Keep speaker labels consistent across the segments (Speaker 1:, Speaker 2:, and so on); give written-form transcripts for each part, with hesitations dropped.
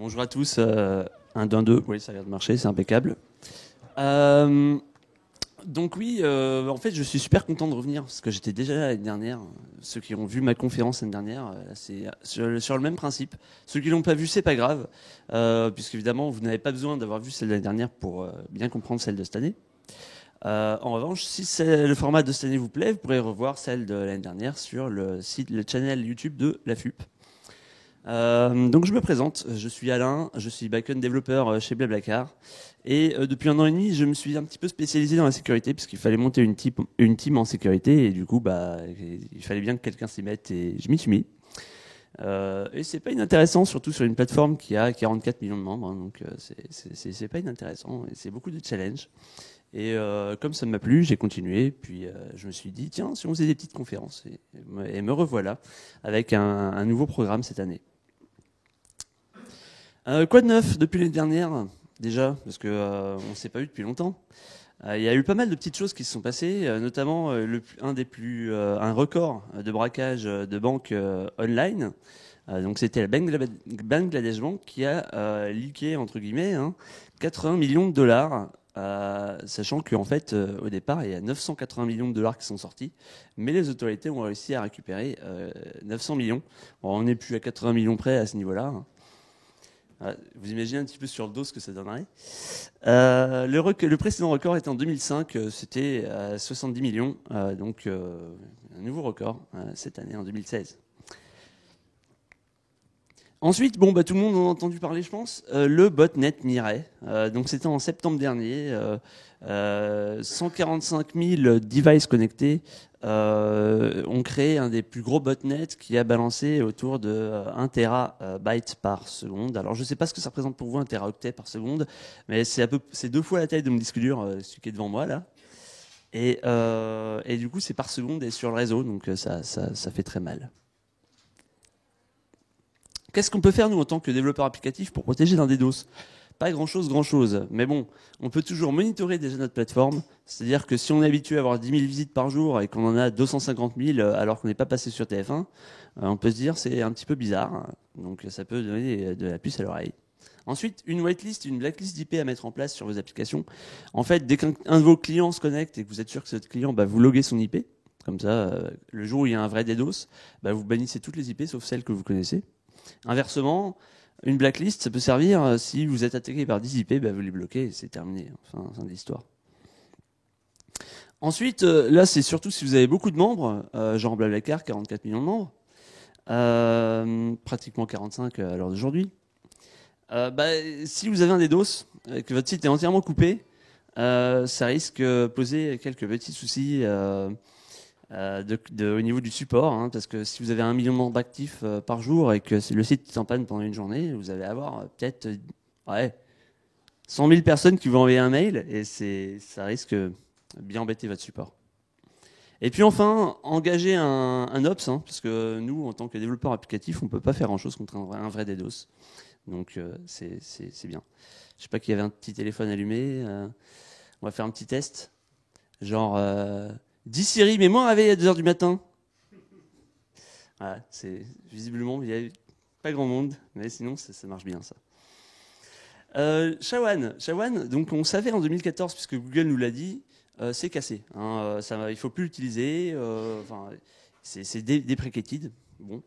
Speaker 1: Bonjour à tous. 1, 2, 2. Oui, ça a l'air de marcher, c'est impeccable. Donc oui, en fait, je suis super content de revenir parce que j'étais déjà là l'année dernière. Ceux qui ont vu ma conférence l'année dernière, c'est sur le même principe. Ceux qui l'ont pas vu, c'est pas grave, puisque évidemment, vous n'avez pas besoin d'avoir vu celle de l'année dernière pour bien comprendre celle de cette année. En revanche, si le format de cette année vous plaît, vous pourrez revoir celle de l'année dernière sur le channel YouTube de la FUP. Donc je me présente, je suis Alain, je suis backend développeur chez Blablacar et depuis 1 an et demi je me suis un petit peu spécialisé dans la sécurité puisqu'il fallait monter une team en sécurité et du coup il fallait bien que quelqu'un s'y mette et je m'y suis mis. Et c'est pas inintéressant, surtout sur une plateforme qui a 44 millions de membres, hein, donc c'est pas inintéressant et c'est beaucoup de challenges. Et comme ça m'a plu, j'ai continué. Puis je me suis dit, tiens, si on faisait des petites conférences. Et me revoilà avec un nouveau programme cette année. Quoi de neuf depuis l'année dernière, déjà, parce que on s'est pas eu depuis longtemps. Il y a eu pas mal de petites choses qui se sont passées, notamment un record de braquage de banque online. Donc c'était la Bangladesh Bank qui a leaké entre guillemets 80 millions de dollars. Sachant qu'en fait, au départ, il y a 980 millions de dollars qui sont sortis, mais les autorités ont réussi à récupérer 900 millions. Bon, on n'est plus à 80 millions près à ce niveau-là. Vous imaginez un petit peu sur le dos ce que ça donnerait. Le précédent record était en 2005, c'était à 70 millions, donc un nouveau record cette année en 2016. Ensuite, tout le monde en a entendu parler, je pense, le botnet Mirai. Donc c'était en septembre dernier, 145 000 devices connectés ont créé un des plus gros botnets qui a balancé autour de 1 terabyte par seconde. Alors je ne sais pas ce que ça représente pour vous, 1 teraoctet par seconde, mais c'est 2 fois la taille de mon disque dur, celui qui est devant moi là. Et du coup c'est par seconde et sur le réseau, donc ça fait très mal. Qu'est-ce qu'on peut faire, nous, en tant que développeur applicatif, pour protéger d'un DDoS ? Pas grand-chose. Mais bon, on peut toujours monitorer déjà notre plateforme. C'est-à-dire que si on est habitué à avoir 10 000 visites par jour et qu'on en a 250 000 alors qu'on n'est pas passé sur TF1, on peut se dire c'est un petit peu bizarre. Donc ça peut donner de la puce à l'oreille. Ensuite, une whitelist, une blacklist d'IP à mettre en place sur vos applications. En fait, dès qu'un de vos clients se connecte et que vous êtes sûr que votre client, vous loguez son IP. Comme ça, le jour où il y a un vrai DDoS, vous bannissez toutes les IP sauf celles que vous connaissez. Inversement, une blacklist, ça peut servir si vous êtes attaqué par 10 IP, vous les bloquez et c'est terminé. Enfin, fin de l'histoire. Ensuite, là, c'est surtout si vous avez beaucoup de membres, genre Blablacar, 44 millions de membres, pratiquement 45 à l'heure d'aujourd'hui. Si vous avez un DDoS, que votre site est entièrement coupé, ça risque de poser quelques petits soucis au niveau du support, parce que si vous avez 1 million de membres actifs par jour et que le site est en panne pendant une journée, vous allez avoir peut-être 100 000 personnes qui vont envoyer un mail et ça risque de bien embêter votre support. Et puis enfin, engager un Ops, parce que nous, en tant que développeurs applicatifs, on ne peut pas faire grand-chose contre un vrai DDoS. Donc c'est bien. Je ne sais pas qui avait un petit téléphone allumé. On va faire un petit test. Genre... dis Siri, mets-moi un réveil à 2h du matin. Voilà, visiblement, il n'y a pas grand monde, mais sinon, ça marche bien, ça. SHA-1, donc on savait en 2014, puisque Google nous l'a dit, c'est cassé. Il ne faut plus l'utiliser. C'est deprecated. Bon.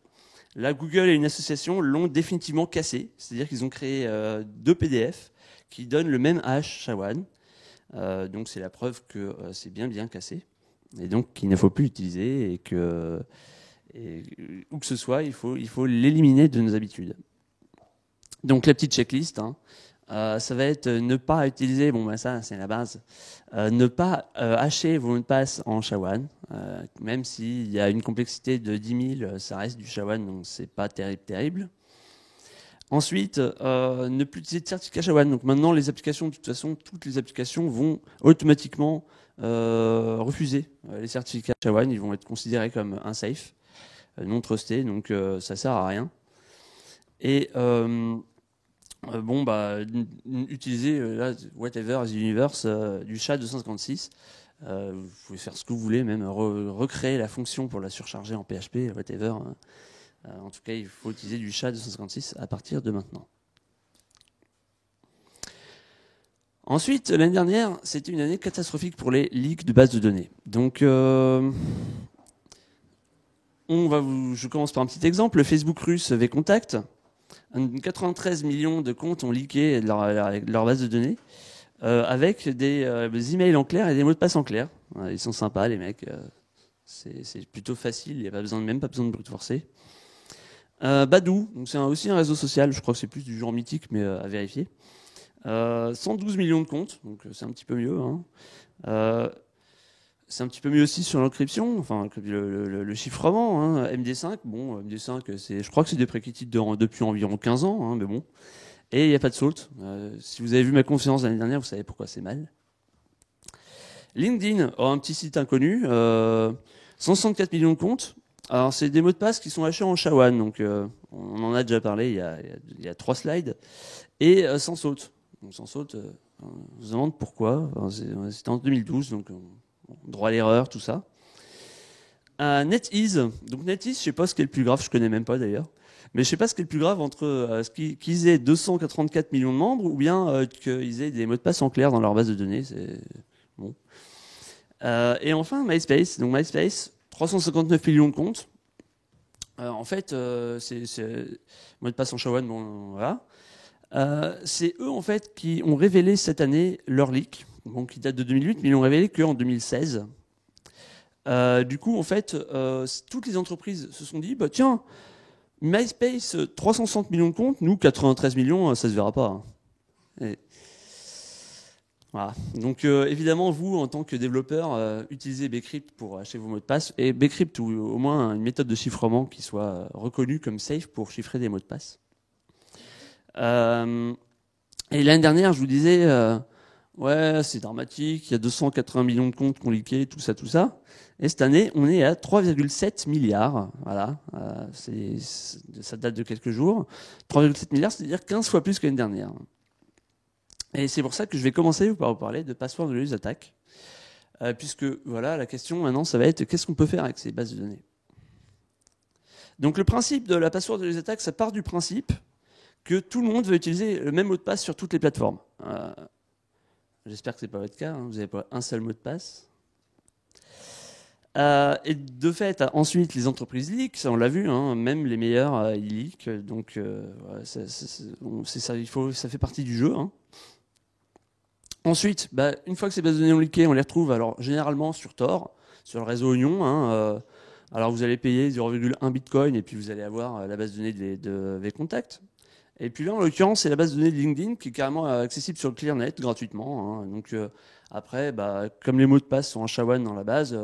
Speaker 1: Là, Google et une association l'ont définitivement cassé. C'est-à-dire qu'ils ont créé 2 PDF qui donnent le même hash SHA-1. Donc c'est la preuve que c'est bien cassé. Et donc qu'il ne faut plus l'utiliser et où que ce soit, il faut l'éliminer de nos habitudes. Donc la petite checklist, ça va être ne pas utiliser, ça c'est la base, ne pas hacher vos mots de passe en SHA-1, même s'il y a une complexité de 10 000, ça reste du SHA-1, donc c'est pas terrible. Ensuite, ne plus utiliser de certificat SHA-1. Donc maintenant, les applications, de toute façon, toutes les applications vont automatiquement refuser les certificats SHA-1. Ils vont être considérés comme unsafe, non trustés, donc ça sert à rien. Et utiliser là, whatever is universe du SHA-256. Vous pouvez faire ce que vous voulez, même recréer la fonction pour la surcharger en PHP, whatever. En tout cas, il faut utiliser du SHA-256 à partir de maintenant. Ensuite, l'année dernière, c'était une année catastrophique pour les leaks de bases de données. Donc, je commence par un petit exemple. Le Facebook russe VKontakte, 93 millions de comptes ont leaké leur base de données avec des emails en clair et des mots de passe en clair. Ils sont sympas, les mecs. C'est plutôt facile, il n'y a même pas besoin de brute forcer. Badoo, c'est aussi un réseau social, je crois que c'est plus du genre mythique, mais à vérifier. 112 millions de comptes, donc c'est un petit peu mieux. Hein. C'est un petit peu mieux aussi sur l'encryption, enfin le chiffrement. Hein. MD5, bon, MD5, je crois que c'est déprécated depuis environ 15 ans, hein, mais bon. Et il n'y a pas de salt. Si vous avez vu ma conférence l'année dernière, vous savez pourquoi c'est mal. LinkedIn, un petit site inconnu, 164 millions de comptes. Alors c'est des mots de passe qui sont hachés en SHA-1, donc on en a déjà parlé il y a 3 slides, et sans salt. Donc sans salt, on se demande pourquoi. C'était en 2012, donc droit à l'erreur, tout ça. NetEase. Donc NetEase, je sais pas ce qui est le plus grave, je connais même pas d'ailleurs. Mais je sais pas ce qui est le plus grave entre qu'ils aient 244 millions de membres ou bien qu'ils aient des mots de passe en clair dans leur base de données. C'est bon. Et enfin MySpace. Donc MySpace, 359 millions de comptes. En fait, c'est mot de passe en SHA-1, bon voilà. C'est eux en fait qui ont révélé cette année leur leak, bon, qui date de 2008, mais ils l'ont révélé qu'en 2016. Du coup, en fait, toutes les entreprises se sont dit, bah tiens, MySpace, 360 millions de comptes, nous 93 millions, ça se verra pas. Hein. Et voilà. Donc évidemment, vous, en tant que développeur, utilisez Bcrypt pour acheter vos mots de passe, et Bcrypt ou au moins une méthode de chiffrement qui soit reconnue comme safe pour chiffrer des mots de passe. Et l'année dernière, je vous disais, ouais, c'est dramatique, il y a 280 millions de comptes qui ont leaké, tout ça, tout ça. Et cette année, on est à 3,7 milliards. Voilà, ça date de quelques jours. 3,7 milliards, c'est-à-dire 15 fois plus que l'année dernière. Et c'est pour ça que je vais commencer par vous parler de password release attack. Puisque, voilà, la question maintenant, ça va être qu'est-ce qu'on peut faire avec ces bases de données. Donc le principe de la password release attack, ça part du principe que tout le monde veut utiliser le même mot de passe sur toutes les plateformes. J'espère que ce n'est pas votre cas, hein, vous n'avez pas un seul mot de passe. Et de fait, ensuite, les entreprises leak, ça on l'a vu, hein, même les meilleurs, ils leak. Donc, ça fait partie du jeu. Hein. Ensuite, une fois que ces bases de données ont leaké, on les retrouve alors généralement sur Tor, sur le réseau Oignon. Hein, alors vous allez payer 0,1 Bitcoin et puis vous allez avoir la base de données de VKontakte. Et puis là, en l'occurrence, c'est la base de données de LinkedIn qui est carrément accessible sur le ClearNet gratuitement. Hein. Donc après, comme les mots de passe sont en SHA-1 dans la base,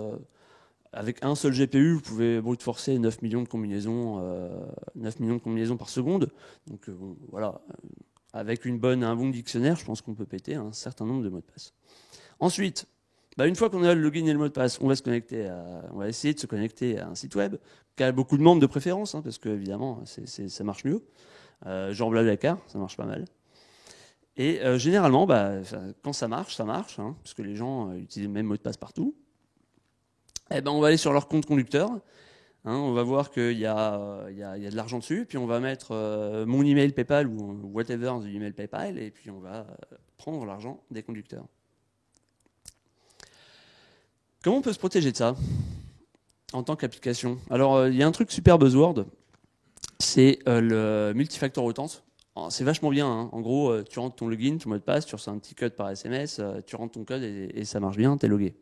Speaker 1: avec un seul GPU, vous pouvez brute forcer 9 millions de combinaisons par seconde. Donc bon, voilà, avec un bon dictionnaire, je pense qu'on peut péter un certain nombre de mots de passe. Ensuite, une fois qu'on a le login et le mot de passe, on va essayer de se connecter à un site web qui a beaucoup de membres de préférence, hein, parce que évidemment, ça marche mieux. Genre Blablacar, ça marche pas mal. Et généralement, quand ça marche, hein, parce que les gens utilisent le même mot de passe partout. On va aller sur leur compte conducteur. Hein, on va voir qu'il y a de l'argent dessus, puis on va mettre mon email PayPal ou whatever de l'email PayPal, et puis on va prendre l'argent des conducteurs. Comment on peut se protéger de ça en tant qu'application? Alors, il y a un truc super buzzword, c'est le multifactor authent. C'est vachement bien. Hein. En gros, tu rentres ton login, ton mot de passe, tu reçois un petit code par SMS, tu rentres ton code et ça marche bien, t'es logué.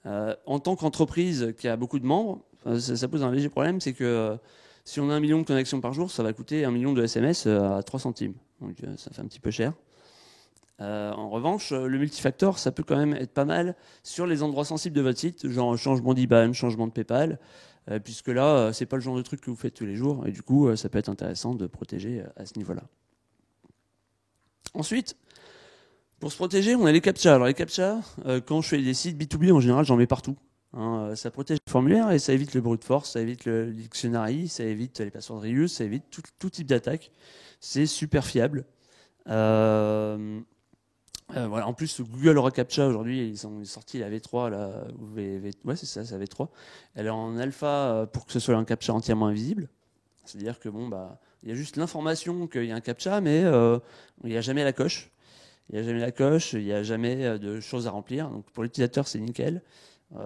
Speaker 1: En tant qu'entreprise qui a beaucoup de membres, ça pose un léger problème, c'est que si on a 1 million de connexions par jour, ça va coûter 1 million de SMS à 3 centimes. Donc ça fait un petit peu cher. En revanche, le multifactor, ça peut quand même être pas mal sur les endroits sensibles de votre site, genre changement d'IBAN, changement de PayPal, puisque là, c'est pas le genre de truc que vous faites tous les jours, et du coup, ça peut être intéressant de protéger à ce niveau-là. Ensuite, pour se protéger, on a les CAPTCHA. Alors les CAPTCHA, quand je fais des sites B2B, en général, j'en mets partout. Hein, ça protège le formulaire et ça évite le brute force, ça évite le dictionary, ça évite les passwords reuse, ça évite tout type d'attaque. C'est super fiable. Voilà. En plus, Google Aura CAPTCHA, aujourd'hui, ils sont sortis la V3. Ouais, c'est ça, c'est la V3. Elle est en alpha pour que ce soit un CAPTCHA entièrement invisible. C'est-à-dire que il y a juste l'information qu'il y a un CAPTCHA, mais il n'y a jamais la coche. il n'y a jamais la coche, il n'y a jamais de choses à remplir. Donc pour l'utilisateur, c'est nickel.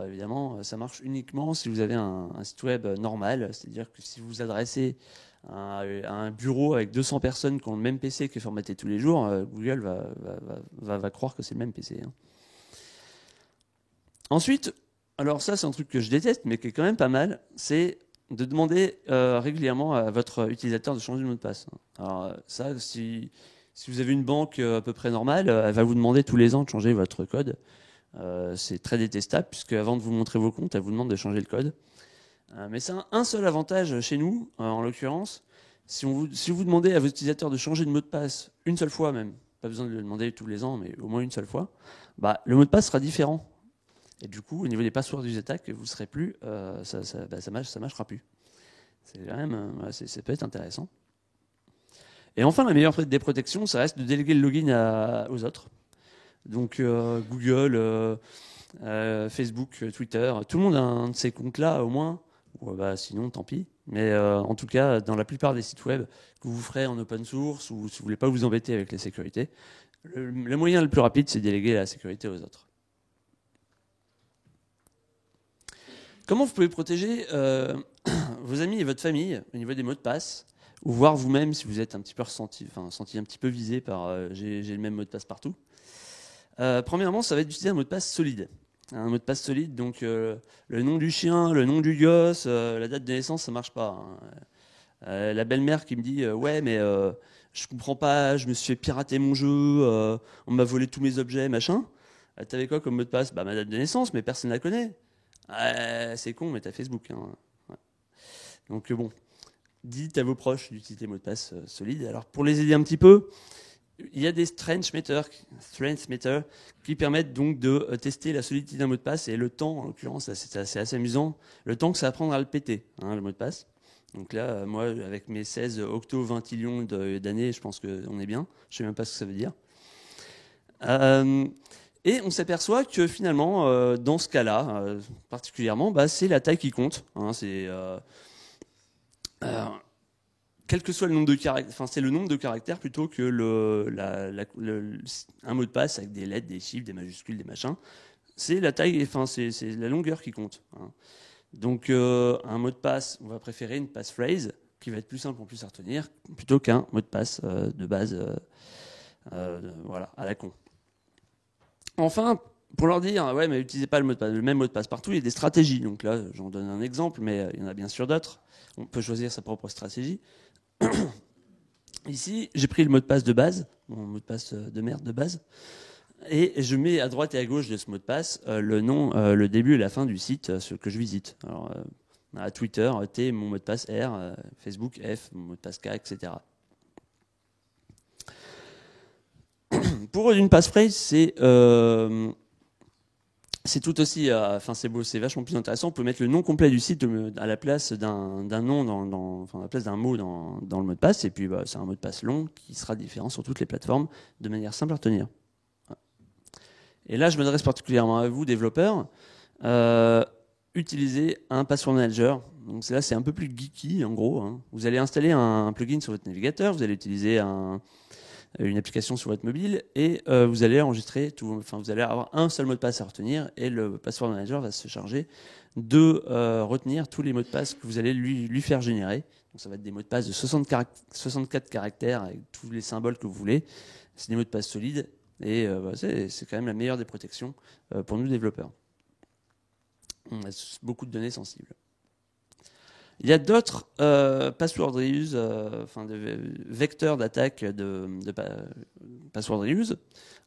Speaker 1: Évidemment, ça marche uniquement si vous avez un site web normal, c'est-à-dire que si vous vous adressez à un bureau avec 200 personnes qui ont le même PC qui est formaté tous les jours, Google va croire que c'est le même PC. Hein. Ensuite, alors ça c'est un truc que je déteste, mais qui est quand même pas mal, c'est de demander régulièrement à votre utilisateur de changer de mot de passe. Alors ça, si vous avez une banque à peu près normale, elle va vous demander tous les ans de changer votre code. C'est très détestable, puisque avant de vous montrer vos comptes, elle vous demande de changer le code. Mais c'est un seul avantage chez nous, en l'occurrence, si vous demandez à vos utilisateurs de changer de mot de passe une seule fois même, pas besoin de le demander tous les ans, mais au moins une seule fois, bah, le mot de passe sera différent. Et du coup, au niveau des passwords des attaques, vous serez plus, ça marchera plus. C'est quand même, ça peut être intéressant. Et enfin, la meilleure des protections, ça reste de déléguer le login aux autres. Donc Google, Facebook, Twitter, tout le monde a un de ces comptes-là au moins. Ou, sinon, tant pis. Mais en tout cas, dans la plupart des sites web que vous ferez en open source ou si vous voulez pas vous embêter avec les sécurités, le moyen le plus rapide, c'est de déléguer la sécurité aux autres. Comment vous pouvez protéger vos amis et votre famille au niveau des mots de passe, ou voir vous-même si vous êtes un petit peu senti un petit peu visé par j'ai le même mot de passe partout. Premièrement, ça va être d'utiliser un mot de passe solide. Un mot de passe solide, donc le nom du chien, le nom du gosse, la date de naissance, ça marche pas. Hein. La belle-mère qui me dit ouais, mais je comprends pas, je me suis fait pirater mon jeu, on m'a volé tous mes objets, machin. T'avais quoi comme mot de passe? Bah, ma date de naissance, mais personne ne la connaît. C'est con, mais t'as Facebook. Hein. Ouais. Donc bon, dites à vos proches d'utiliser des mots de passe solides. Alors pour les aider un petit peu, il y a des strength meter qui permettent donc de tester la solidité d'un mot de passe et le temps, en l'occurrence, c'est assez amusant, le temps que ça va prendre à le péter, hein, le mot de passe. Donc là, moi, avec mes 16 octo-vintillions d'années, je pense qu'on est bien. Je ne sais même pas ce que ça veut dire. Et on s'aperçoit que finalement, dans ce cas-là, particulièrement, c'est la taille qui compte. Hein, quel que soit le nombre de caractères, c'est le nombre de caractères plutôt que un mot de passe avec des lettres, des chiffres, des majuscules, des machins. C'est la taille, c'est la longueur qui compte. Hein. Donc un mot de passe, on va préférer une passphrase qui va être plus simple en plus à retenir plutôt qu'un mot de passe de base, voilà, à la con. Enfin, pour leur dire, ouais, mais n'utilisez pas le même mot de passe partout, il y a des stratégies. Donc là, j'en donne un exemple, mais il y en a bien sûr d'autres. On peut choisir sa propre stratégie. Ici, j'ai pris le mot de passe de base, mon mot de passe de merde de base, et je mets à droite et à gauche de ce mot de passe le nom, le début et la fin du site ce que je visite. Alors, à Twitter, T, mon mot de passe R, Facebook, F, mon mot de passe K, etc. Pour une passphrase, c'est tout aussi, c'est beau, c'est vachement plus intéressant. On peut mettre le nom complet du site à la place d'un nom, à la place d'un mot dans le mot de passe. Et puis, c'est un mot de passe long qui sera différent sur toutes les plateformes de manière simple à retenir. Et là, je m'adresse particulièrement à vous, développeurs. Utilisez un password manager. Donc là, c'est un peu plus geeky, en gros. Hein. Vous allez installer un plugin sur votre navigateur. Vous allez utiliser une application sur votre mobile et vous allez enregistrer vous allez avoir un seul mot de passe à retenir et le password manager va se charger de retenir tous les mots de passe que vous allez lui faire générer. Donc ça va être des mots de passe de 64 caractères avec tous les symboles que vous voulez. C'est des mots de passe solides et c'est quand même la meilleure des protections pour nous développeurs. On a beaucoup de données sensibles. Il y a d'autres password reuse, de vecteurs d'attaque de password reuse.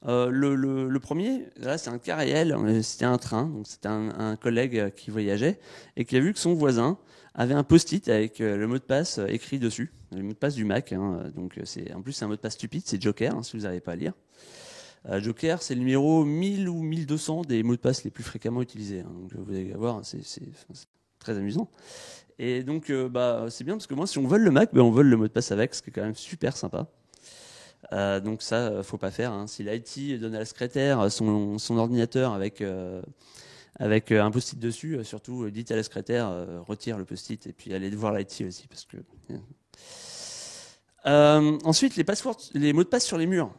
Speaker 1: Le premier, là, c'est un cas réel. C'était un train, donc c'était un collègue qui voyageait et qui a vu que son voisin avait un post-it avec le mot de passe écrit dessus, le mot de passe du Mac. Hein, donc en plus, c'est un mot de passe stupide, c'est Joker, hein, si vous n'arrivez pas à lire. Joker, c'est le numéro 1000 ou 1200 des mots de passe les plus fréquemment utilisés. Hein, donc vous allez voir, c'est très amusant. Et donc, c'est bien parce que moi, si on vole le Mac, on vole le mot de passe avec, ce qui est quand même super sympa. Donc ça, faut pas faire. Hein. Si l'IT donne à la secrétaire son ordinateur avec un post-it dessus, surtout dites à la secrétaire retire le post-it et puis allez voir l'IT aussi parce que. Ensuite, les mots de passe sur les murs.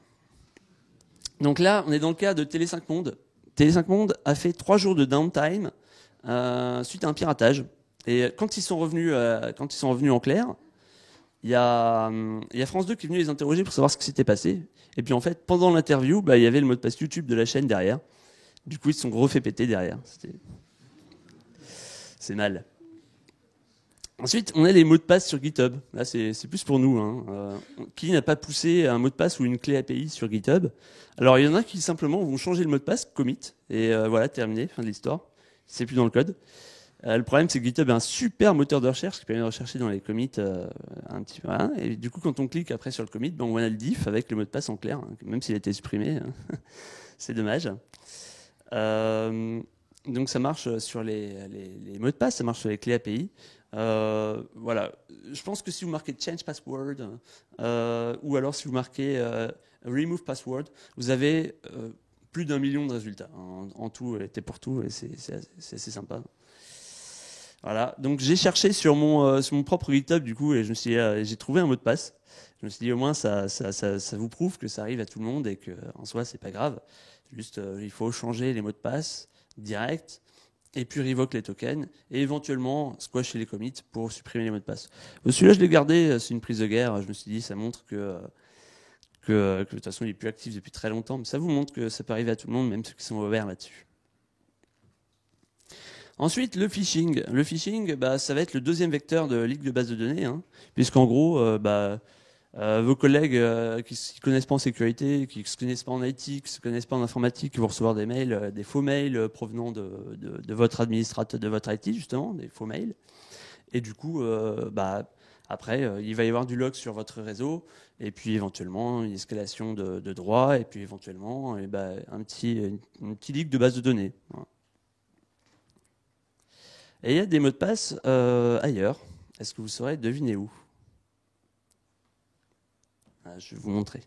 Speaker 1: Donc là, on est dans le cas de Télé5 Monde. Télé5 Monde a fait 3 jours de downtime suite à un piratage. Et quand ils sont revenus en clair, il y a France 2 qui est venu les interroger pour savoir ce qui s'était passé. Et puis en fait, pendant l'interview, il y avait le mot de passe YouTube de la chaîne derrière. Du coup, ils se sont refait péter derrière. C'est mal. Ensuite, on a les mots de passe sur GitHub. Là, c'est plus pour nous. Hein. Qui n'a pas poussé un mot de passe ou une clé API sur GitHub? Alors, il y en a qui simplement vont changer le mot de passe, commit, et voilà, terminé, fin de l'histoire. C'est plus dans le code. Le problème, c'est que GitHub est un super moteur de recherche qui permet de rechercher dans les commits un petit peu. Hein, et du coup, quand on clique après sur le commit, on voit le diff avec le mot de passe en clair, hein, même s'il a été supprimé. Hein. C'est dommage. Donc ça marche sur les mots de passe, ça marche sur les clés API. Voilà. Je pense que si vous marquez change password ou alors si vous marquez remove password, vous avez plus d'1 million de résultats en tout, et pour tout, et c'est assez sympa. Voilà. Donc j'ai cherché sur mon propre GitHub du coup, et je me suis j'ai trouvé un mot de passe. Je me suis dit au moins ça vous prouve que ça arrive à tout le monde et que en soi c'est pas grave. Juste il faut changer les mots de passe direct. Et puis revoke les tokens, et éventuellement squasher les commits pour supprimer les mots de passe. Celui-là, je l'ai gardé, c'est une prise de guerre. Je me suis dit, ça montre que de toute façon, il est plus actif depuis très longtemps, mais ça vous montre que ça peut arriver à tout le monde, même ceux qui sont ouverts là-dessus. Ensuite, le phishing. Le phishing, ça va être le deuxième vecteur de leak de base de données, hein, puisqu'en gros, vos collègues qui ne connaissent pas en sécurité, qui ne se connaissent pas en IT, qui ne se connaissent pas en informatique, qui vont recevoir des mails, des faux mails provenant de votre administrateur, de votre IT justement, des faux mails. Et du coup, après, il va y avoir du log sur votre réseau, et puis éventuellement une escalation de droits, et puis éventuellement un petit leak de base de données. Voilà. Et il y a des mots de passe ailleurs. Est-ce que vous saurez deviner où? Je vais vous montrer.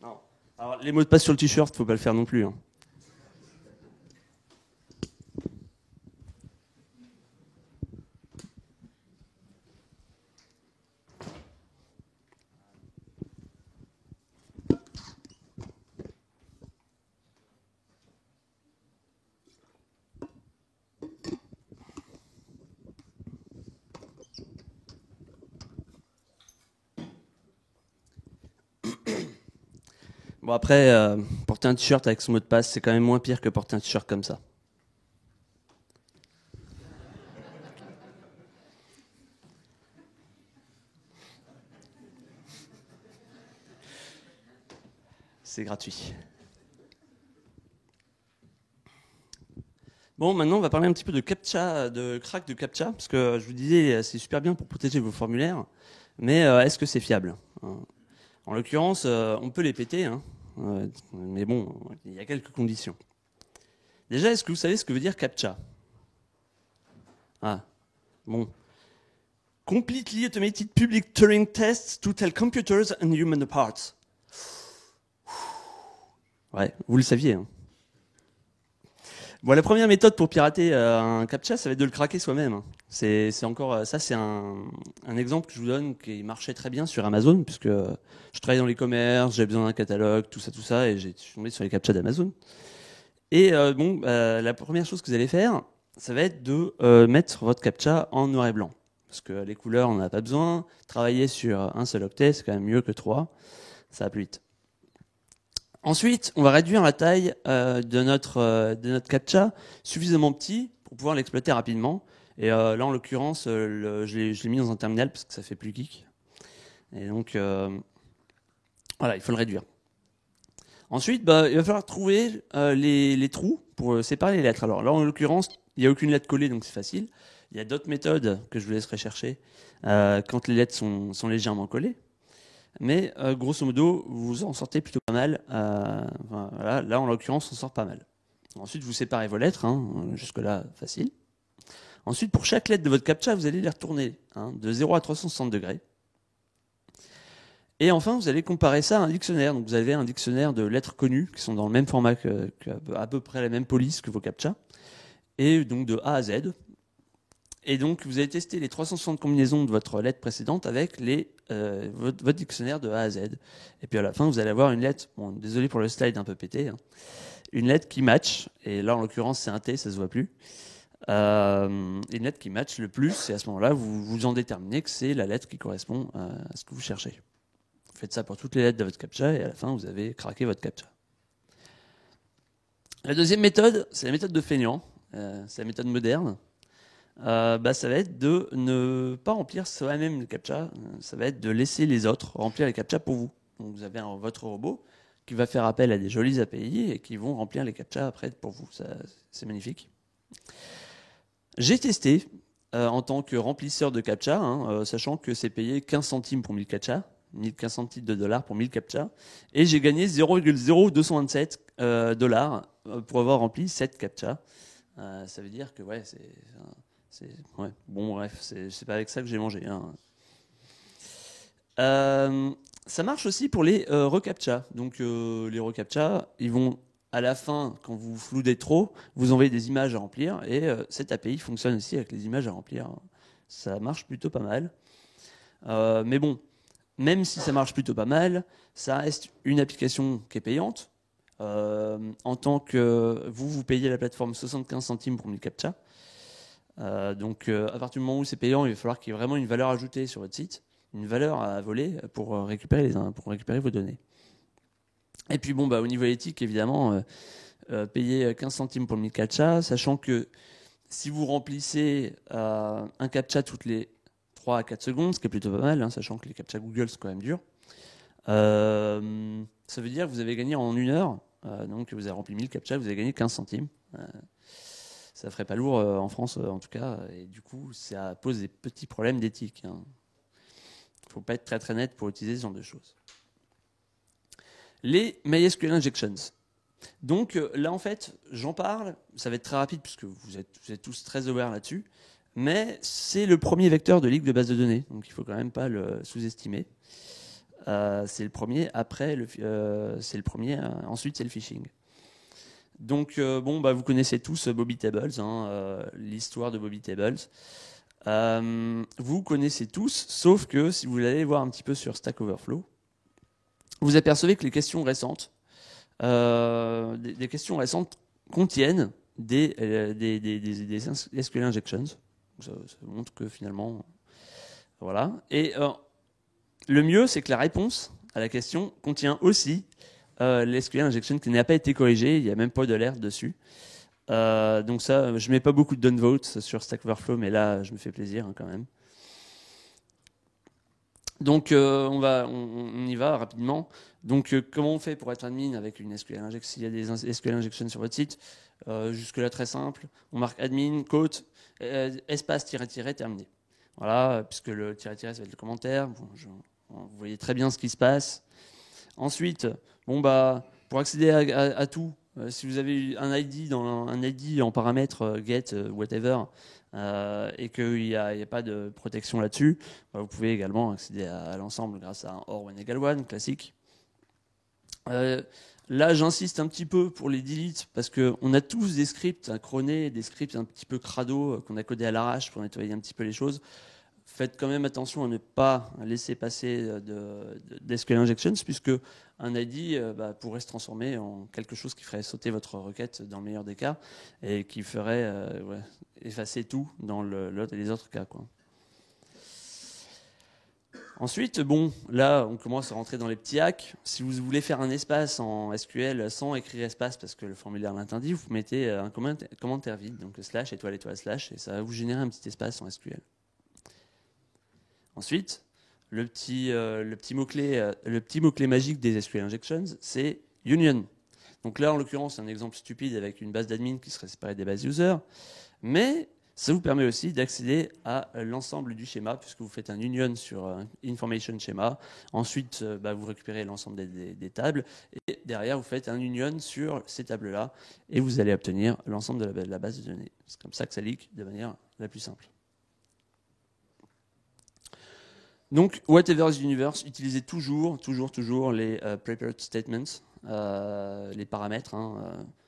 Speaker 1: Non. Alors, les mots de passe sur le t-shirt, faut pas le faire non plus. Hein. Bon après, porter un t-shirt avec son mot de passe, c'est quand même moins pire que porter un t-shirt comme ça. C'est gratuit. Bon, maintenant on va parler un petit peu de CAPTCHA, de crack de CAPTCHA, parce que je vous disais, c'est super bien pour protéger vos formulaires, mais est-ce que c'est fiable? En l'occurrence, on peut les péter, hein, mais bon, il y a quelques conditions. Déjà, est-ce que vous savez ce que veut dire CAPTCHA? Ah, bon. Completely Automated Public Turing Tests to Tell Computers and Human Parts. Ouais, vous le saviez. Hein. Bon, la première méthode pour pirater un CAPTCHA, ça va être de le craquer soi-même. Hein. C'est encore ça, c'est un exemple que je vous donne qui marchait très bien sur Amazon, puisque je travaille dans l'e-commerce, j'avais besoin d'un catalogue, tout ça, et j'ai tombé sur les CAPTCHA d'Amazon. Et la première chose que vous allez faire, ça va être de mettre votre CAPTCHA en noir et blanc. Parce que les couleurs, on n'en a pas besoin. Travailler sur un seul octet, c'est quand même mieux que 3. Ça va plus vite. Ensuite, on va réduire la taille de notre CAPTCHA suffisamment petit pour pouvoir l'exploiter rapidement. Et là, en l'occurrence, je l'ai mis dans un terminal parce que ça fait plus geek. Et donc, voilà, il faut le réduire. Ensuite, il va falloir trouver les trous pour séparer les lettres. Alors là, en l'occurrence, il n'y a aucune lettre collée, donc c'est facile. Il y a d'autres méthodes que je vous laisserai chercher quand les lettres sont légèrement collées. Mais grosso modo, vous en sortez plutôt pas mal. Voilà, là, en l'occurrence, on sort pas mal. Ensuite, vous séparez vos lettres. Hein, jusque-là, facile. Ensuite, pour chaque lettre de votre CAPTCHA, vous allez les retourner de 0 à 360 degrés. Et enfin, vous allez comparer ça à un dictionnaire. Donc, vous avez un dictionnaire de lettres connues qui sont dans le même format à peu près la même police que vos CAPTCHA. Et donc, de A à Z. Et donc, vous allez tester les 360 combinaisons de votre lettre précédente avec votre dictionnaire de A à Z. Et puis à la fin, vous allez avoir une lettre, bon, désolé pour le slide un peu pété, hein, une lettre qui match, et là en l'occurrence c'est un T, ça se voit plus, une lettre qui match le plus, et à ce moment-là, vous en déterminez que c'est la lettre qui correspond à ce que vous cherchez. Vous faites ça pour toutes les lettres de votre CAPTCHA, et à la fin, vous avez craqué votre CAPTCHA. La deuxième méthode, c'est la méthode de feignant, c'est la méthode moderne. Ça va être de ne pas remplir soi-même le CAPTCHA, ça va être de laisser les autres remplir les CAPTCHA pour vous. Donc vous avez votre robot qui va faire appel à des jolis API et qui vont remplir les CAPTCHA après pour vous. C'est magnifique. J'ai testé en tant que remplisseur de CAPTCHA, sachant que c'est payé 15 centimes pour 1000 CAPTCHA, 15 centimes de dollars pour 1000 CAPTCHA, et j'ai gagné 0,0227 dollars pour avoir rempli 7 CAPTCHA. Ça veut dire que ouais, ouais. Bon bref, c'est pas avec ça que j'ai mangé. Ça marche aussi pour les reCAPTCHA. Donc les reCAPTCHA, ils vont à la fin, quand vous floudez trop, vous envoyez des images à remplir, et cette API fonctionne aussi avec les images à remplir. Ça marche plutôt pas mal. Mais bon, même si ça marche plutôt pas mal, ça reste une application qui est payante. En tant que vous payez la plateforme 75 centimes pour 1000 CAPTCHA. Donc à partir du moment où c'est payant, il va falloir qu'il y ait vraiment une valeur ajoutée sur votre site, une valeur à voler pour récupérer vos données. Et puis bon, au niveau éthique, évidemment, payer 15 centimes pour le 1000 CAPTCHA, sachant que si vous remplissez un CAPTCHA toutes les 3 à 4 secondes, ce qui est plutôt pas mal, sachant que les CAPTCHA Google sont quand même durs, ça veut dire que vous avez gagné en 1 heure, donc vous avez rempli 1000 CAPTCHA, vous avez gagné 15 centimes. Ça ferait pas lourd en France en tout cas, et du coup ça pose des petits problèmes d'éthique. Il ne faut pas être très très net pour utiliser ce genre de choses. Les MySQL Injections. Donc là en fait j'en parle, ça va être très rapide puisque vous êtes tous très aware là-dessus, mais c'est le premier vecteur de leak de base de données, donc il ne faut quand même pas le sous-estimer. C'est le premier, c'est le premier, ensuite c'est le phishing. Donc vous connaissez tous Bobby Tables, l'histoire de Bobby Tables. Vous connaissez tous, sauf que si vous allez voir un petit peu sur Stack Overflow, vous apercevez que les questions récentes, des questions récentes contiennent des SQL injections. Ça montre que finalement, voilà. Et le mieux, c'est que la réponse à la question contient aussi l'SQL injection qui n'a pas été corrigé, il n'y a même pas d'alerte dessus. Donc ça, je mets pas beaucoup de downvotes sur Stack Overflow, mais là, je me fais plaisir quand même. Donc on y va rapidement. Donc comment on fait pour être admin avec une SQL injection? S'il y a des SQL injections sur votre site, jusque là très simple. On marque admin, quote, espace, tiret, terminé. Voilà, puisque le tiret, ça va être le commentaire. Bon, vous voyez très bien ce qui se passe. Ensuite, pour accéder à tout, si vous avez un ID en paramètre get, whatever, et qu'il n'y a pas de protection là-dessus, vous pouvez également accéder à l'ensemble grâce à un OR one equal one classique. Là, j'insiste un petit peu pour les deletes parce qu'on a tous des scripts cronés, des scripts un petit peu crado qu'on a codés à l'arrache pour nettoyer un petit peu les choses. Faites quand même attention à ne pas laisser passer d'SQL injections, puisque un ID pourrait se transformer en quelque chose qui ferait sauter votre requête dans le meilleur des cas et qui ferait effacer tout dans les autres cas, quoi. Ensuite, là, on commence à rentrer dans les petits hacks. Si vous voulez faire un espace en SQL sans écrire espace parce que le formulaire l'interdit, vous mettez un commentaire vide, donc slash, étoile, slash, et ça va vous générer un petit espace en SQL. Ensuite, le petit mot-clé magique des SQL Injections, c'est Union. Donc là, en l'occurrence, c'est un exemple stupide avec une base d'admin qui serait séparée des bases users, mais ça vous permet aussi d'accéder à l'ensemble du schéma, puisque vous faites un union sur information schéma. Ensuite, vous récupérez l'ensemble des tables, et derrière, vous faites un union sur ces tables-là, et vous allez obtenir l'ensemble de la base de données. C'est comme ça que ça leak de manière la plus simple. Donc, whatever is universe, utilisez toujours les prepared statements, les paramètres.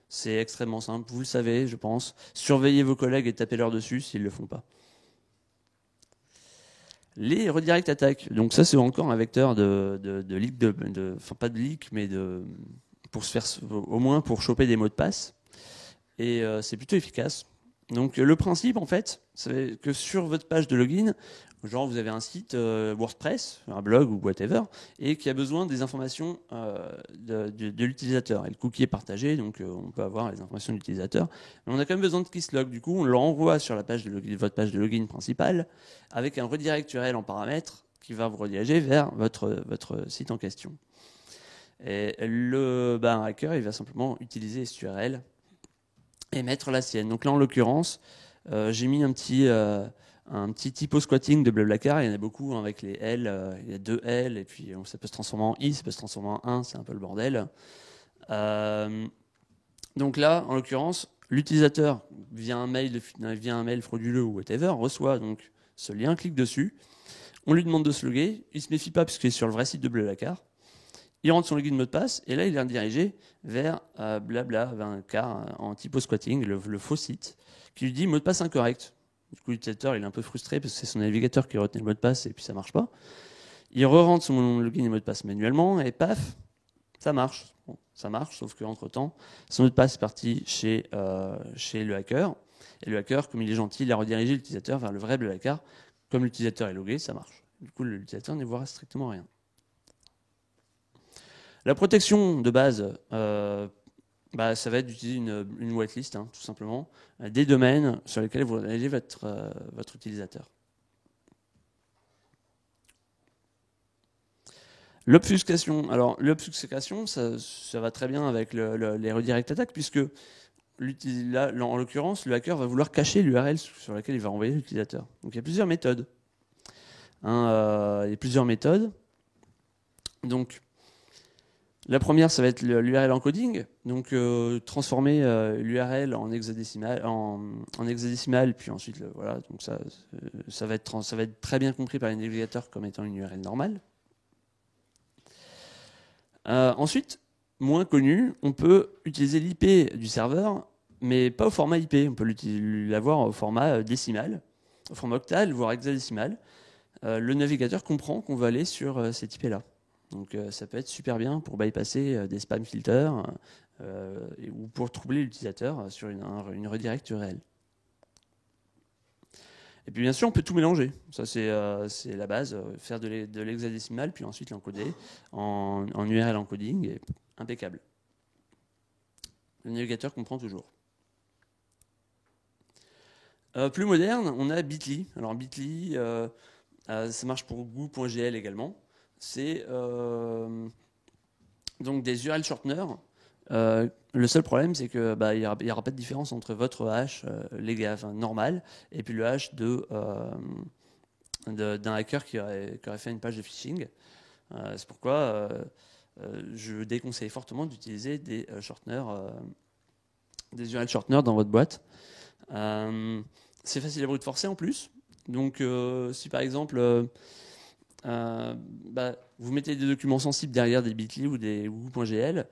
Speaker 1: C'est extrêmement simple, vous le savez, je pense. Surveillez vos collègues et tapez-leur dessus s'ils ne le font pas. Les redirect attaques. Donc ça, c'est encore un vecteur de leak, enfin pas de leak, mais pour se faire, au moins pour choper des mots de passe. Et c'est plutôt efficace. Donc le principe, en fait, c'est que sur votre page de login, genre vous avez un site WordPress, un blog ou whatever, et qui a besoin des informations de l'utilisateur. Et le cookie est partagé, donc on peut avoir les informations de l'utilisateur. Mais on a quand même besoin de KissLog. Du coup, on le renvoie sur la page votre page de login principale, avec un redirect URL en paramètre qui va vous rediriger vers votre site en question. Et un hacker, il va simplement utiliser cette URL et mettre la sienne. Donc là, en l'occurrence, j'ai mis un petit typo squatting de Blablacar. Il y en a beaucoup hein, avec les L. Il y a 2 L, et puis ça peut se transformer en I, ça peut se transformer en 1, c'est un peu le bordel. Donc là, en l'occurrence, l'utilisateur, via un mail frauduleux ou whatever, reçoit donc ce lien, clique dessus. On lui demande de se loguer. Il ne se méfie pas puisqu'il est sur le vrai site de Blablacar. Il rentre son login mot de passe et là il est redirigé vers Blablacar en typo squatting, le faux site, qui lui dit mot de passe incorrect. Du coup l'utilisateur il est un peu frustré parce que c'est son navigateur qui retenait le mot de passe et puis ça marche pas. Il re-rentre son login et mot de passe manuellement et paf, ça marche. Bon, ça marche, sauf qu'entre temps, son mot de passe est parti chez le hacker. Et le hacker, comme il est gentil, il a redirigé l'utilisateur vers le vrai Blablacar. Comme l'utilisateur est logué, ça marche. Du coup l'utilisateur ne voit strictement rien. La protection de base, ça va être d'utiliser une whitelist, hein, tout simplement, des domaines sur lesquels vous allez votre utilisateur. L'obfuscation. Alors, l'obfuscation, ça va très bien avec les redirect attaques, puisque là, en l'occurrence, le hacker va vouloir cacher l'URL sur laquelle il va renvoyer l'utilisateur. Donc, il y a plusieurs méthodes. Donc, la première, ça va être l'URL encoding, donc transformer l'URL en hexadécimal, puis ensuite, voilà, donc ça va être très bien compris par les navigateurs comme étant une URL normale. Ensuite, moins connu, on peut utiliser l'IP du serveur, mais pas au format IP, on peut l'avoir au format décimal, au format octal, voire hexadécimal. Le navigateur comprend qu'on va aller sur cet IP-là. Donc ça peut être super bien pour bypasser des spam filters ou pour troubler l'utilisateur sur une redirect URL. Et puis bien sûr, on peut tout mélanger. Ça c'est la base, faire de l'hexadécimal, puis ensuite l'encoder en URL encoding, et impeccable. Le navigateur comprend toujours. Plus moderne, on a Bitly. Alors Bitly, ça marche pour Goo.gl également. C'est donc des URL shorteners. Le seul problème, c'est que il y aura pas de différence entre votre hash normal et puis le hash d'un hacker qui aurait fait une page de phishing. C'est pourquoi je déconseille fortement d'utiliser des des URL shorteners dans votre boîte. C'est facile à brute forcer en plus. Donc si par exemple vous mettez des documents sensibles derrière des Bitly ou des Goo.gl,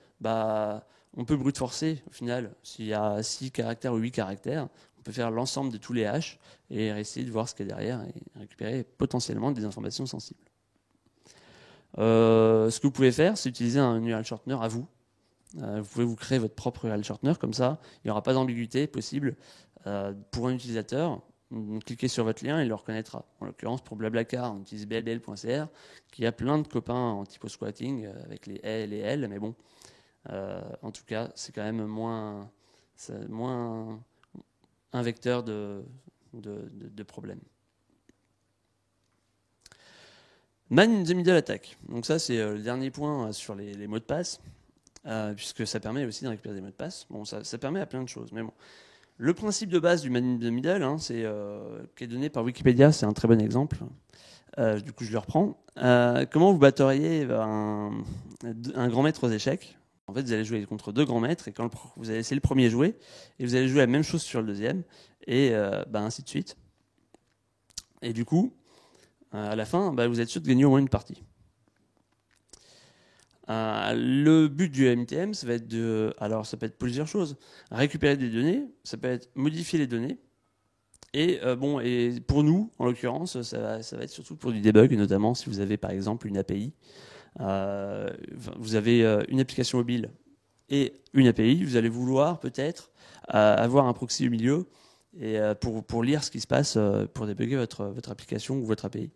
Speaker 1: on peut brute forcer au final. S'il y a 6 caractères ou 8 caractères, on peut faire l'ensemble de tous les hashes et essayer de voir ce qu'il y a derrière et récupérer potentiellement des informations sensibles. Ce que vous pouvez faire, c'est utiliser un URL shortener à vous. Vous pouvez vous créer votre propre URL shortener, comme ça, il n'y aura pas d'ambiguïté possible pour un utilisateur. Cliquez sur votre lien, il le reconnaîtra. En l'occurrence, pour Blablacar, on utilise blbl.cr, qui a plein de copains en typo squatting avec les E et les L, mais bon, en tout cas, c'est quand même moins un vecteur de problème. Man in the middle attack. Donc ça, c'est le dernier point sur les mots de passe, puisque ça permet aussi de récupérer des mots de passe. Bon, ça permet à plein de choses, mais bon. Le principe de base du man in the middle, qui est donné par Wikipédia, c'est un très bon exemple. Du coup, je le reprends. Comment vous batteriez un grand maître aux échecs? En fait, vous allez jouer contre 2 grands maîtres, et quand vous allez laisser le premier jouer, et vous allez jouer la même chose sur le deuxième, et ainsi de suite. Et du coup, à la fin, vous êtes sûr de gagner au moins une partie. Le but du MTM, ça va être ça peut être plusieurs choses. Récupérer des données, ça peut être modifier les données, Et bon, et pour nous, en l'occurrence, ça va être surtout pour du debug, notamment si vous avez par exemple une API. Vous avez une application mobile et une API, vous allez vouloir peut-être avoir un proxy au milieu et pour lire ce qui se passe, pour débugger votre application ou votre API.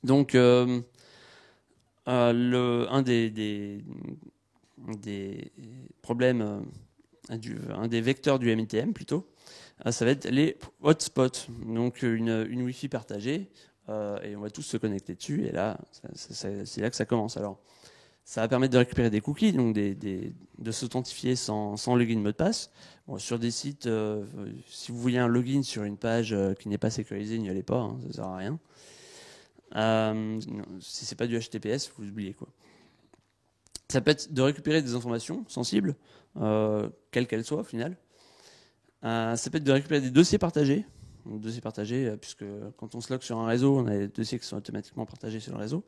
Speaker 1: Donc, un des problèmes, un des vecteurs du MITM plutôt, ça va être les hotspots, donc une Wi-Fi partagée, et on va tous se connecter dessus, et là, c'est là que ça commence. Alors, ça va permettre de récupérer des cookies, donc de s'authentifier sans login mot de passe. Bon, sur des sites, si vous voyez un login sur une page qui n'est pas sécurisée, n'y allez pas, hein, ça ne sert à rien. Si c'est pas du HTTPS, vous oubliez quoi. Ça peut être de récupérer des informations sensibles, quelles qu'elles soient au final. Ça peut être de récupérer des dossiers partagés. Donc, dossiers partagés, puisque quand on se log sur un réseau, on a des dossiers qui sont automatiquement partagés sur le réseau.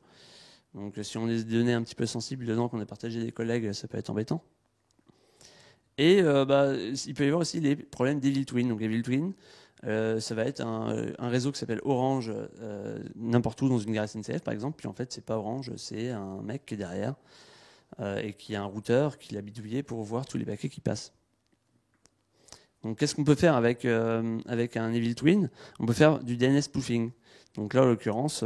Speaker 1: Donc si on a des données un petit peu sensibles dedans qu'on a partagées des collègues, ça peut être embêtant. Et il peut y avoir aussi les problèmes d'Evil Twin. Donc Evil Twin, ça va être un réseau qui s'appelle Orange, n'importe où dans une gare SNCF par exemple. Puis en fait, c'est pas Orange, c'est un mec qui est derrière et qui a un routeur qui l'a bidouillé pour voir tous les paquets qui passent. Donc qu'est-ce qu'on peut faire avec un Evil Twin? On peut faire du DNS spoofing. Donc là, en l'occurrence,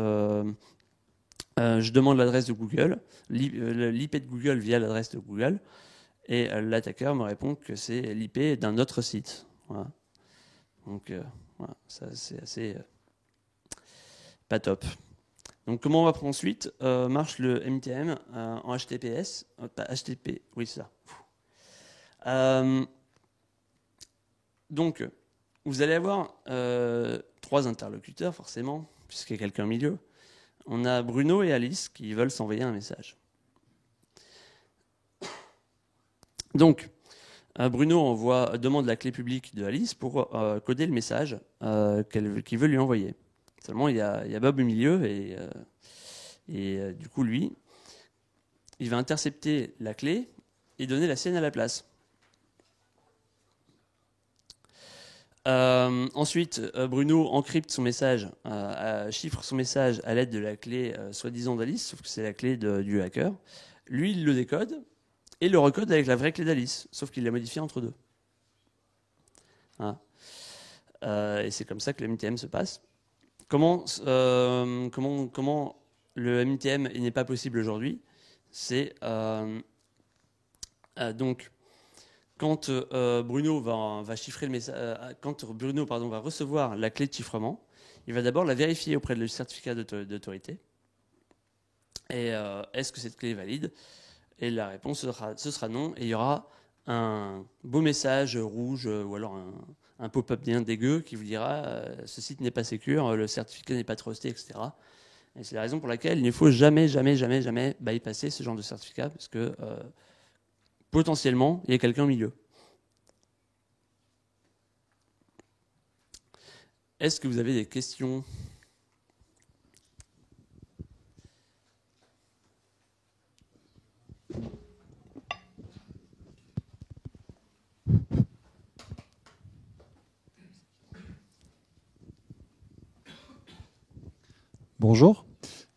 Speaker 1: je demande l'adresse de Google, l'IP de Google via l'adresse de Google, et l'attaqueur me répond que c'est l'IP d'un autre site. Voilà. Donc voilà, ça c'est assez pas top. Donc comment on va prendre ensuite marche le MTM en HTTPS, pas HTTP, oui c'est ça. Donc vous allez avoir 3 interlocuteurs forcément, puisqu'il y a quelqu'un au milieu. On a Bruno et Alice qui veulent s'envoyer un message. Donc, Bruno demande la clé publique de Alice pour coder le message qu'il veut lui envoyer. Seulement, il y a Bob au milieu et du coup, lui, il va intercepter la clé et donner la sienne à la place. Ensuite, Bruno encrypte son message, chiffre son message à l'aide de la clé soi-disant d'Alice, sauf que c'est la clé du hacker. Lui, il le décode et le recode avec la vraie clé d'Alice, sauf qu'il l'a modifiée entre deux. Hein. Et c'est comme ça que le MTM se passe. Comment le MTM n'est pas possible aujourd'hui? C'est donc quand Bruno va chiffrer le message, quand Bruno va recevoir la clé de chiffrement, il va d'abord la vérifier auprès du certificat d'autorité. Et est-ce que cette clé est valide? Et la réponse ce sera non. Et il y aura un beau message rouge ou alors un pop-up bien dégueu qui vous dira ce site n'est pas sécure, le certificat n'est pas trusté, etc. Et c'est la raison pour laquelle il ne faut jamais bypasser ce genre de certificat parce que potentiellement, il y a quelqu'un au milieu. Est-ce que vous avez des questions ?
Speaker 2: Bonjour.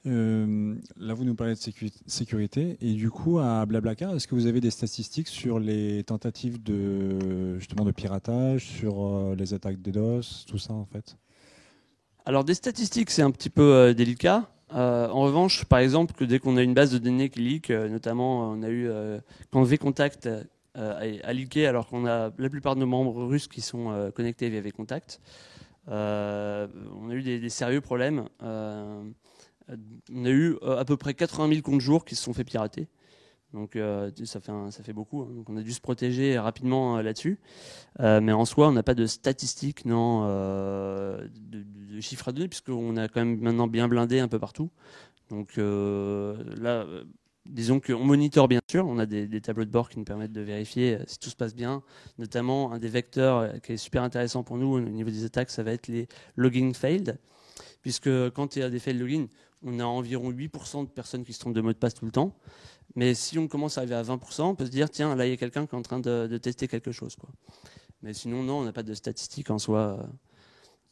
Speaker 2: Là, vous nous parlez de sécurité. Et du coup, à Blablacar, est-ce que vous avez des statistiques sur les tentatives de piratage, sur les attaques DDoS, tout ça en fait?
Speaker 1: Alors, des statistiques, c'est un petit peu délicat. En revanche, par exemple, que dès qu'on a une base de données qui leak, notamment, on a eu quand vContact a leaké, alors qu'on a la plupart de nos membres russes qui sont connectés via vContact, on a eu des sérieux problèmes. On a eu à peu près 80 000 comptes jours qui se sont fait pirater. Donc ça fait beaucoup. Hein. Donc on a dû se protéger rapidement là-dessus. Mais en soi, on n'a pas de statistiques, non, de chiffres à donner, puisqu'on a quand même maintenant bien blindé un peu partout. Donc là, disons qu'on monitore bien sûr. On a des tableaux de bord qui nous permettent de vérifier si tout se passe bien. Notamment, un des vecteurs qui est super intéressant pour nous au niveau des attaques, ça va être les logging failed. Puisque quand il y a des failed login, on a environ 8% de personnes qui se trompent de mot de passe tout le temps. Mais si on commence à arriver à 20%, on peut se dire, tiens, là, il y a quelqu'un qui est en train de tester quelque chose, quoi. Mais sinon, non, on n'a pas de statistiques en soi.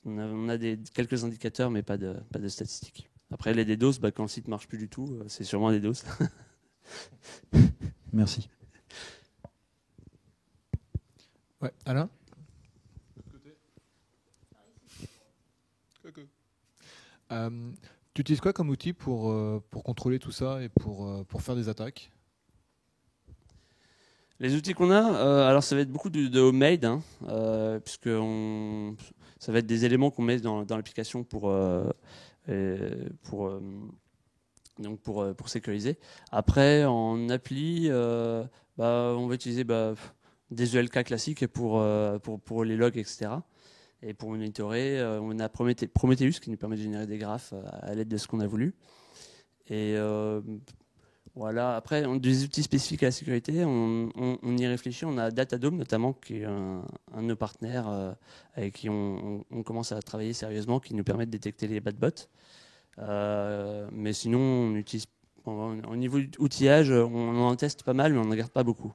Speaker 1: On a quelques indicateurs, mais pas de statistiques. Après, les DDoS, quand le site marche plus du tout, c'est sûrement un DDoS.
Speaker 2: Merci.
Speaker 3: Ouais, Alain. Tu utilises quoi comme outil pour contrôler tout ça et pour faire des attaques?
Speaker 1: Les outils qu'on a, alors ça va être beaucoup de homemade, hein, puisque ça va être des éléments qu'on met dans l'application pour sécuriser. Après, en appli, on va utiliser des ELK classiques pour les logs, etc. Et pour monitorer, on a Prometheus qui nous permet de générer des graphes à l'aide de ce qu'on a voulu. Et voilà. Après, des outils spécifiques à la sécurité, on y réfléchit. On a Datadome notamment, qui est un de nos partenaires avec qui on commence à travailler sérieusement, qui nous permet de détecter les bad bots. Mais sinon, on utilise, au niveau outillage, on en teste pas mal, mais on n'en garde pas beaucoup.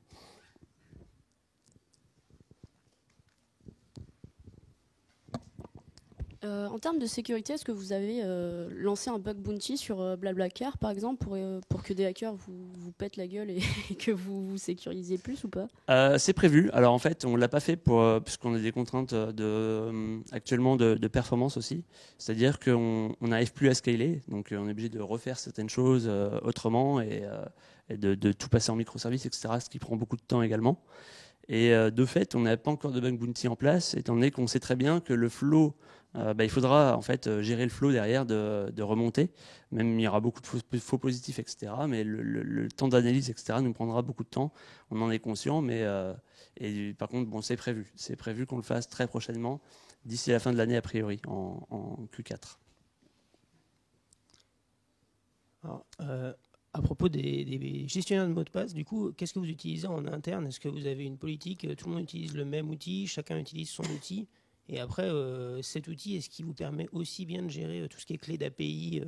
Speaker 4: En termes de sécurité, est-ce que vous avez lancé un bug bounty sur BlaBlaCar, par exemple, pour que des hackers vous pètent la gueule et que vous sécurisiez plus ou pas?
Speaker 1: C'est prévu. Alors en fait, on l'a pas fait puisqu'on a des contraintes actuellement de performance aussi. C'est-à-dire qu'on n'arrive plus à scaler, donc on est obligé de refaire certaines choses autrement et de tout passer en microservices, etc. Ce qui prend beaucoup de temps également. Et de fait, on n'a pas encore de bug bounty en place, étant donné qu'on sait très bien que le flow, il faudra en fait gérer le flow derrière de remonter. Même il y aura beaucoup de faux positifs, etc. Mais le temps d'analyse, etc. nous prendra beaucoup de temps. On en est conscient, mais et par contre, bon, c'est prévu. C'est prévu qu'on le fasse très prochainement, d'ici la fin de l'année a priori, en Q4.
Speaker 5: Alors, à propos des gestionnaires de mots de passe, du coup, qu'est-ce que vous utilisez en interne? Est-ce que vous avez une politique, tout le monde utilise le même outil, chacun utilise son outil? Et après, cet outil, est-ce qu'il vous permet aussi bien de gérer tout ce qui est clé d'API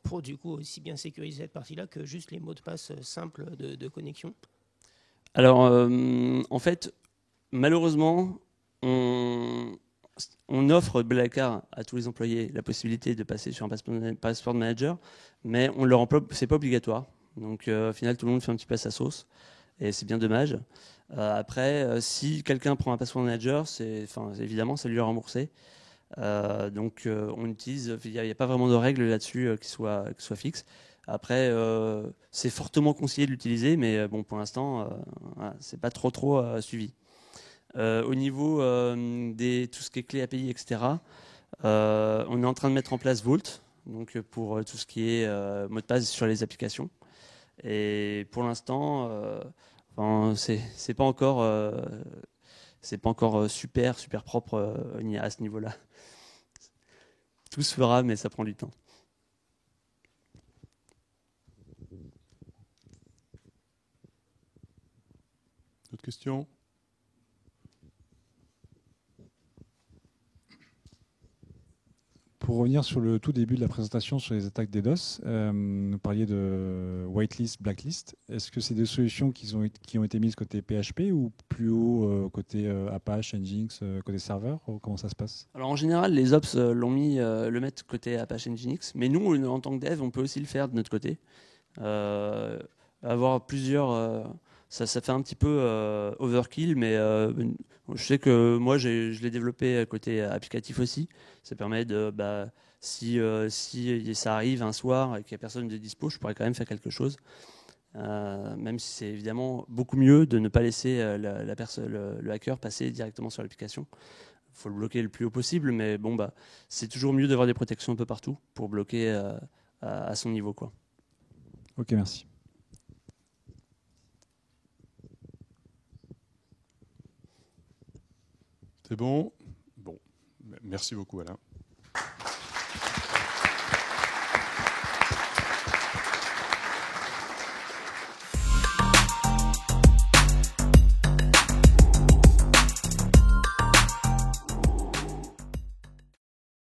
Speaker 5: pour du coup aussi bien sécuriser cette partie-là que juste les mots de passe simples de connexion?
Speaker 1: Alors, en fait, malheureusement, on offre BlaBlaCar à tous les employés la possibilité de passer sur un password manager, mais on leur emploie, c'est pas obligatoire. Donc, au final, tout le monde fait un petit peu à sa sauce, et c'est bien dommage. Après, si quelqu'un prend un password manager, évidemment, ça lui est remboursé. Donc, on utilise. Il n'y a pas vraiment de règles là-dessus qui soient fixes. Après, c'est fortement conseillé de l'utiliser, mais bon, pour l'instant, c'est pas trop suivi. Au niveau tout ce qui est clé API, etc., on est en train de mettre en place Vault, donc pour tout ce qui est mot de passe sur les applications. Et pour l'instant, c'est pas encore super propre à ce niveau-là. Tout se fera, mais ça prend du temps.
Speaker 6: D'autres questions?
Speaker 2: Pour revenir sur le tout début de la présentation sur les attaques DDoS, vous parliez de whitelist, blacklist. Est-ce que c'est des solutions qui ont été mises côté PHP ou plus haut côté Apache, Nginx, côté serveur? Comment ça se passe?
Speaker 1: Alors en général, les ops le mettent côté Apache Nginx, mais nous, en tant que dev, on peut aussi le faire de notre côté. Avoir plusieurs, ça fait un petit peu overkill, mais je sais que moi, je l'ai développé côté applicatif aussi. Ça permet de, si ça arrive un soir et qu'il n'y a personne de dispo, je pourrais quand même faire quelque chose. Même si c'est évidemment beaucoup mieux de ne pas laisser le hacker passer directement sur l'application. Il faut le bloquer le plus haut possible, mais bon, c'est toujours mieux d'avoir des protections un peu partout pour bloquer à son niveau, quoi.
Speaker 2: Ok, merci.
Speaker 6: C'est bon? Bon. Merci beaucoup, Alain.